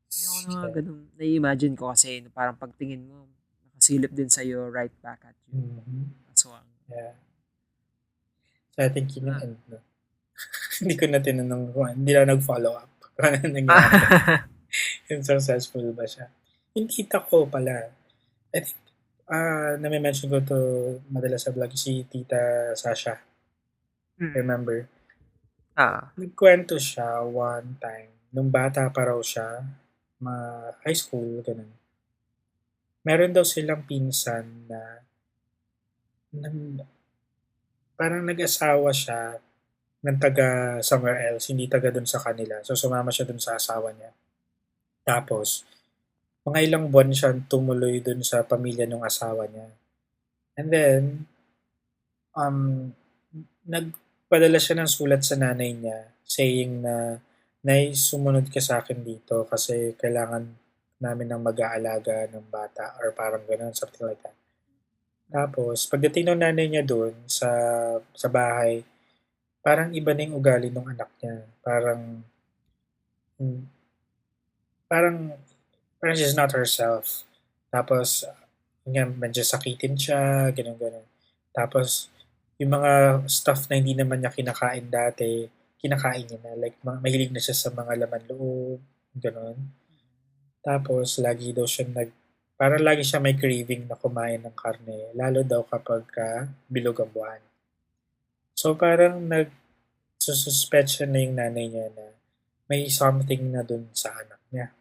Ayoko na nga ganun. Nai-imagine ko kasi parang pagtingin mo, nakasilip din sa'yo right back at you. Mhm. Aswang. Yeah. So, I think yun yung end, no? Hindi ko na tinanong hindi na nag-follow up. Ano nangyari? Yung successful ba siya? Yung tita ko pala, I think, nami-mention ko to madalas sa vlog, si Tita Sasha. Remember? Nagkwento siya one time, nung bata pa raw siya, high school, ganun. Meron daw silang pinsan na parang nag-asawa siya ng taga somewhere else, hindi taga dun sa kanila. So, sumama siya dun sa asawa niya. Tapos, mga ilang buwan siya tumuloy dun sa pamilya ng asawa niya. And then, nagpadala siya ng sulat sa nanay niya saying na, "Nay, sumunod ka sa akin dito kasi kailangan namin ng mag-aalaga ng bata," or parang gano'n, something like that. Tapos, pagdating ng nanay niya doon sa bahay, parang iba na yung ugali ng anak niya. Hmm, parang, parang she's not herself. Tapos, yun nga, medyo sakitin siya, gano'n, gano'n. Tapos, yung mga stuff na hindi naman niya kinakain dati, kinakain niya na. Like, mahilig na siya sa mga laman loob, gano'n. Tapos, parang lagi siya may craving na kumain ng karne, lalo daw kapag bilog ang buwan. So, parang nagsususpect siya na yung nanay niya na may something na dun sa anak niya.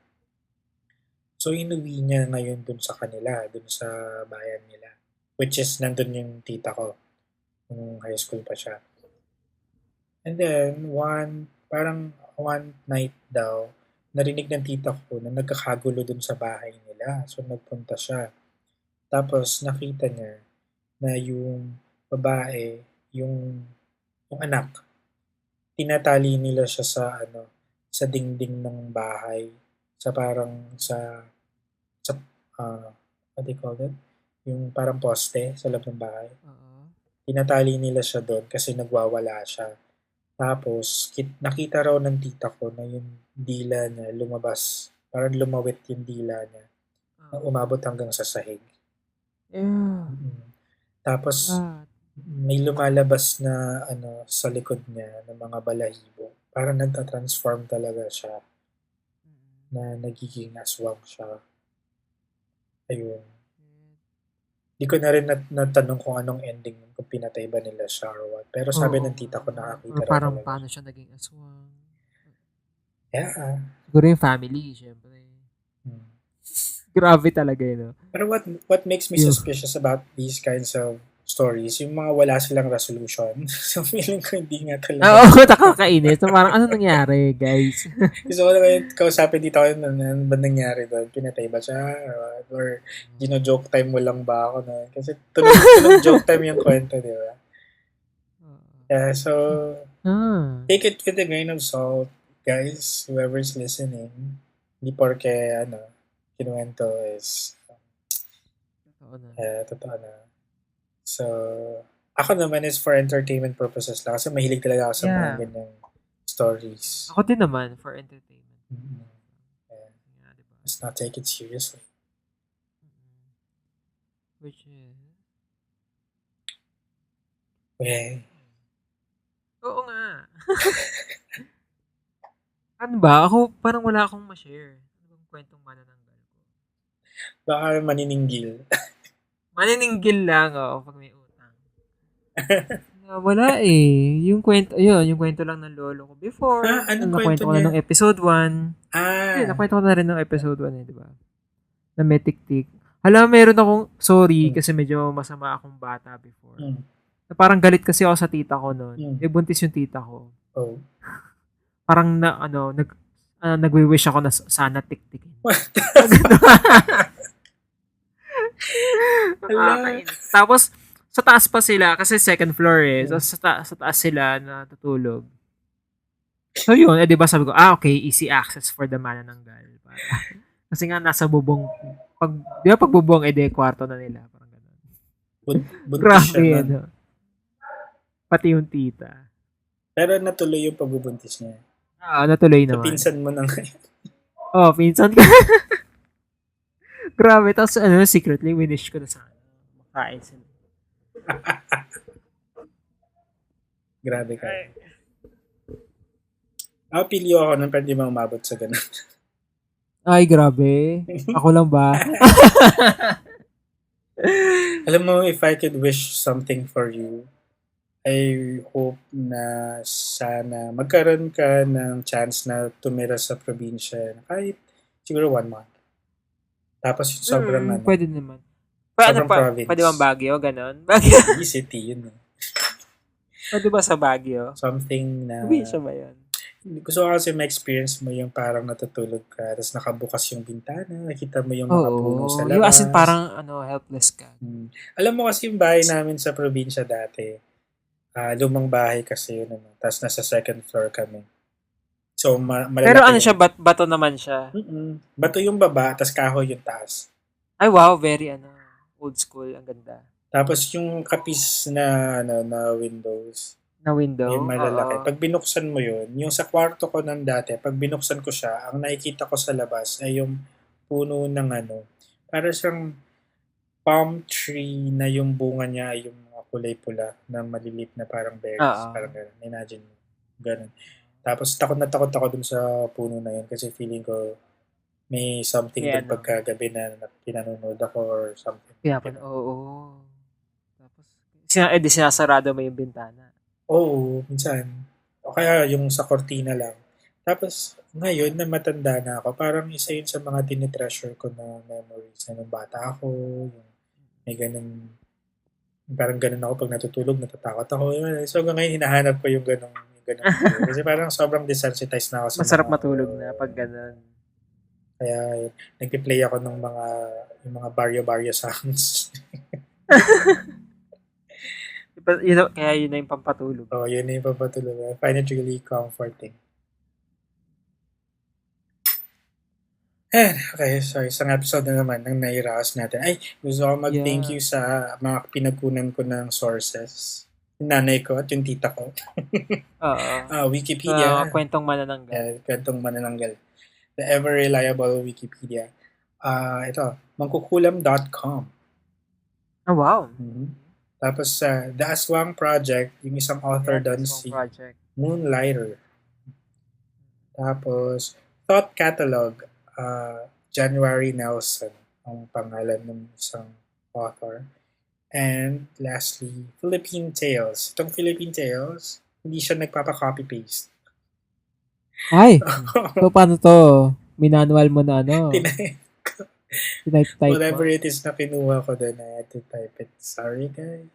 So, inuwi niya ngayon dun sa kanila, dun sa bayan nila. Which is, nandun yung tita ko, nung high school pa siya. And then, parang one night daw, narinig ng tita ko na nagkakagulo dun sa bahay nila. So, nagpunta siya. Tapos, nakita niya na yung babae, yung anak, tinatali nila siya sa dingding ng bahay. Sa parang, sa, what do you call that? Yung parang poste sa loob ng bahay. Tinatali nila siya doon kasi nagwawala siya. Tapos, nakita raw ng tita ko na yung dila niya lumabas. Parang lumawit yung dila niya. Na umabot hanggang sa sahig. Yeah. Tapos, may lumalabas na sa likod niya ng mga balahibo. Parang nagta-transform talaga siya. Na nagiging aswang siya. Ayun. Di ko na rin natanong kung anong ending kung pinatay ba nila siya or what. Pero sabi ng tita ko nakakita Or raw parang talaga. paano siya naging aswang. Yeah. Siguro yung family, syempre. Grabe talaga yun. No? Pero what makes me suspicious about these kinds of stories, yung mga wala silang resolution. So, feeling ko hindi nga talaga. Oo, nakakainis. So, parang ano nangyari, guys? Gusto ko na ngayon kausapin dito kayo ano ba nangyari doon? Pinatay ba siya? Or gino-joke time mo lang ba ako na? Kasi tunog joke time yung kwento, di ba? Yeah, so, take it with a grain of salt, guys, whoever's listening. Hindi porke, kinuwento is totoo na. So, ako naman is for entertainment purposes lang kasi mahilig talaga ako sa mga ganyang stories. Ako din naman for entertainment. Yeah, diba? Let's not take it seriously. Which is? Oo nga. Ano ba? Ako parang wala akong ma-share. Ano bang kwentong manananggal ko? Baka maniningil. Maniningil lang, pag may utang. Wala eh. Yung kwento, yung kwento lang ng lolo ko before. Anong Nakwento kwento ko na niya? nung episode 1. Nakwento ko na rin nung episode 1 di ba? Na may tik-tik. Hala, meron akong, sorry, kasi medyo masama akong bata before. Na parang galit kasi ako sa tita ko noon. Buntis yung tita ko. Oh. Parang nagwi-wish ako na sana tik-tikin. Tapos, sa taas pa sila, kasi second floor eh. So, sa taas sila natutulog. So, yun. Di ba sabi ko, okay, easy access for the manananggal. Kasi nga, nasa bubong, di ba pag bubong, kwarto na nila. Parang gano'n. Buntis siya Grabe, pati yung tita. Pero natuloy yung pagbubuntis niya. Natuloy so, naman. Pinsan mo na ngayon. Pinsan ka. Grabe. Tapos, secretly, winish ko na sana. Makain sila. Grabe ka. Pilyo ako nung pwede mo umabot sa ganun. Ay, grabe. Ako lang ba? Alam mo, if I could wish something for you, I hope na sana magkaroon ka ng chance na tumira sa probinsya kahit siguro 1 month. Tapos sobrang pwede naman. Sobrang province. Pwede bang Baguio? Ganon? Baguio. City, yun eh. Pwede ba sa Baguio? Something na... Probinsya ba yun? Gusto ko kasi ma-experience mo yung parang natutulog ka, tapos nakabukas yung bintana, nakita mo yung mga puno sa labas. Yung as in parang helpless ka. Alam mo kasi yung bahay namin sa probinsya dati, lumang bahay kasi yun, tapos nasa second floor kami. So, malalaki. Pero siya, bato naman siya? Bato yung baba, tapos kahoy yung taas. Ay, wow, very old school, ang ganda. Tapos yung kapis na windows. Na window? Yung malalaki. Pag binuksan mo yun, yung sa kwarto ko ng dati, pag binuksan ko siya, ang nakikita ko sa labas ay yung puno ng para siyang palm tree na yung bunga niya ay yung mga kulay pula na maliliit na parang berries. Parang gano'n. Imagine mo. Gano'n. Tapos takot na takot ako dun sa puno na yun kasi feeling ko may something dun pagkagabi na pinanonood ako or something. Kaya pa, oo. Tapos, sinasarado mo yung bintana. Oo, minsan. O kaya yung sa kortina lang. Tapos, ngayon na matanda na ako, parang isa yun sa mga tinitreasure ko na memories na nung bata ako. Yung may ganun, parang ganun ako pag natutulog, natatakot ako. So, hanggang ngayon, hinahanap ko yung ganun. Kasi parang sobrang desensitized na ako sa masarap matulog na pag ganun. Kaya, nagpi-play ako ng yung mga baryo-baryo sounds. Kaya yun na yung pampatulog. Yun na yung pampatulog. I find it really comforting. Okay, so isang episode na naman ng nairaos natin. Ay, gusto ko mag-thank you sa mga pinagkunan ko ng sources. Yung nanay ko at yung tita ko. Wikipedia. Kwentong manananggal. Kwentong manananggal. The ever-reliable Wikipedia. Ito, mangkukulam.com. Oh, wow. Tapos The Aswang Project, yung isang author doon si Moonlighter. Tapos Thought Catalog, January Nelson, ang pangalan ng isang author. And lastly, Philippine Tales. Itong Philippine Tales, hindi siya nagpapa-copy-paste. Ay! So, paano to? Minanual mo na Type whatever it is na kinuha ko doon, I had to type it. Sorry, guys.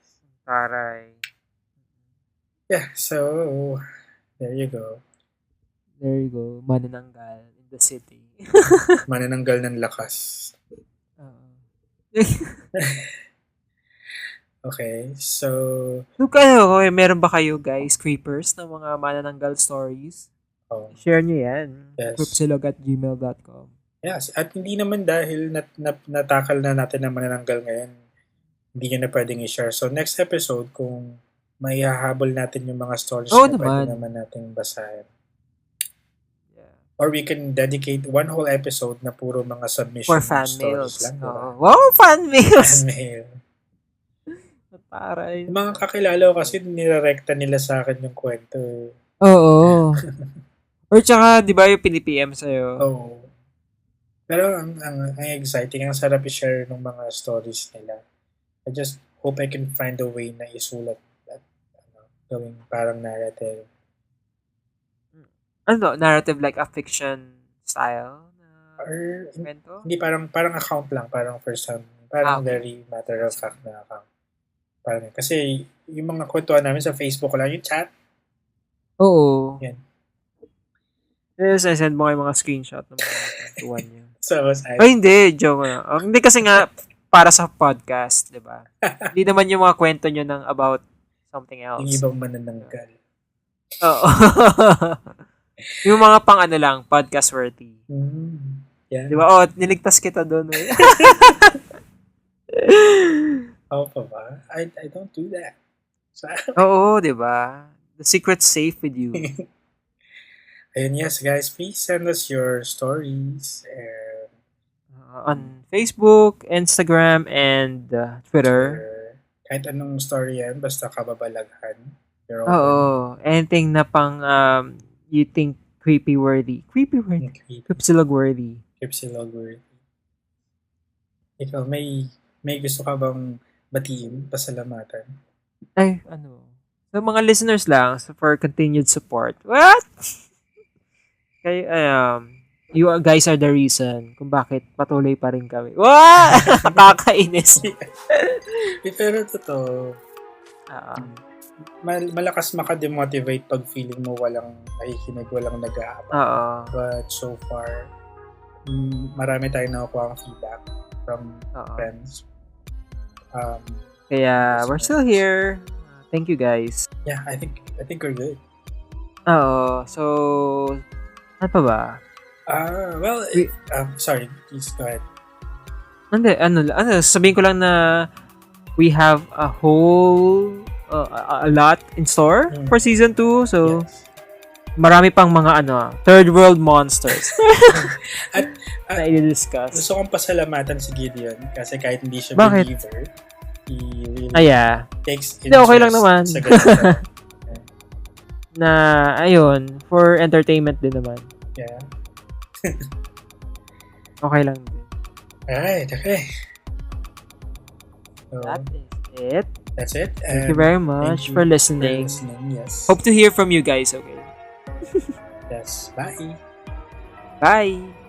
Taray. Yeah, so, there you go. Manananggal in the city. Manananggal ng lakas. Okay, so... Meron ba kayo, guys, creepers ng mga manananggal stories? Share nyo yan. Yes. Creepsilog@gmail.com. Yes, at hindi naman dahil natakal na natin ang manananggal ngayon, hindi nyo na pwedeng i-share. So, next episode, kung may hahabol natin yung mga stories na pwede naman natin basahin. Yeah. Or we can dedicate one whole episode na puro mga submission for fan stories mails lang. Wow, fan mails! Fan mail. Taray. Yung mga kakilala ko kasi nirerekta nila sa akin yung kwento. Oo. Or tsaka, di ba yung pinipm sa'yo? Oo. Pero ang exciting, ang sarap i-share ng mga stories nila. I just hope I can find a way na isulat at gawing parang narrative. Ano, narrative like a fiction style na Or kwento? hindi, parang account lang, parang first hand. Parang Okay. very matter of fact na account. Parang, kasi yung mga kwentuhan namin sa Facebook lang, yung chat. Oo. Yan. Yes, I send mo kayo mga screenshot ng mga kwentuhan niyo. So, was Ay, hindi. Joke na. Hindi kasi nga, para sa podcast, di ba? Hindi naman yung mga kwento nyo ng about something else. yung ibang manananggal. Oo. Yung mga pang ano lang, podcast worthy. Yeah. Di ba? Oh, niligtas kita doon. Eh. Ako pa ba? I don't do that. So, Oo, di ba? The secret's safe with you. ayun, yes, guys, please send us your stories and On Facebook, Instagram, and Twitter. kahit anong story yan, basta kababalaghan. You're Oo. Anything na pang you think creepy worthy. Creepy worthy. Cripsilog worthy. Cripsilog. Ikaw, may gusto ka bang batiin, pasalamatan? Ay, ano. So, mga listeners lang, so for continued support. What? Kay, you guys are the reason kung bakit patuloy pa rin kami. What? Kakainis. Pero totoo, malakas makademotivate pag feeling mo walang nakikinig, walang nag-aabang. Oo. But so far, marami tayong nakukuha ang feedback from friends. Kaya, we're still here. Thank you, guys. Yeah, I think we're good. Oo. So, ano pa ba? Well, sorry, please go ahead. Hindi, sabihin ko lang na we have a whole, a lot in store for season 2. So, Yes. marami pang mga third world monsters At na i-discuss. gusto kong pasalamatan si Gideon kasi kahit hindi siya Bakit? believer, he really takes Hindi, okay lang interest naman. sa ganito. Na, ayun, for entertainment din naman. Yeah. Okay lang din. Alright, okay. So, That is it. that's it. Thank you very much thank for you listening. Yes. Hope to hear from you guys, okay? Yes. Bye. Bye!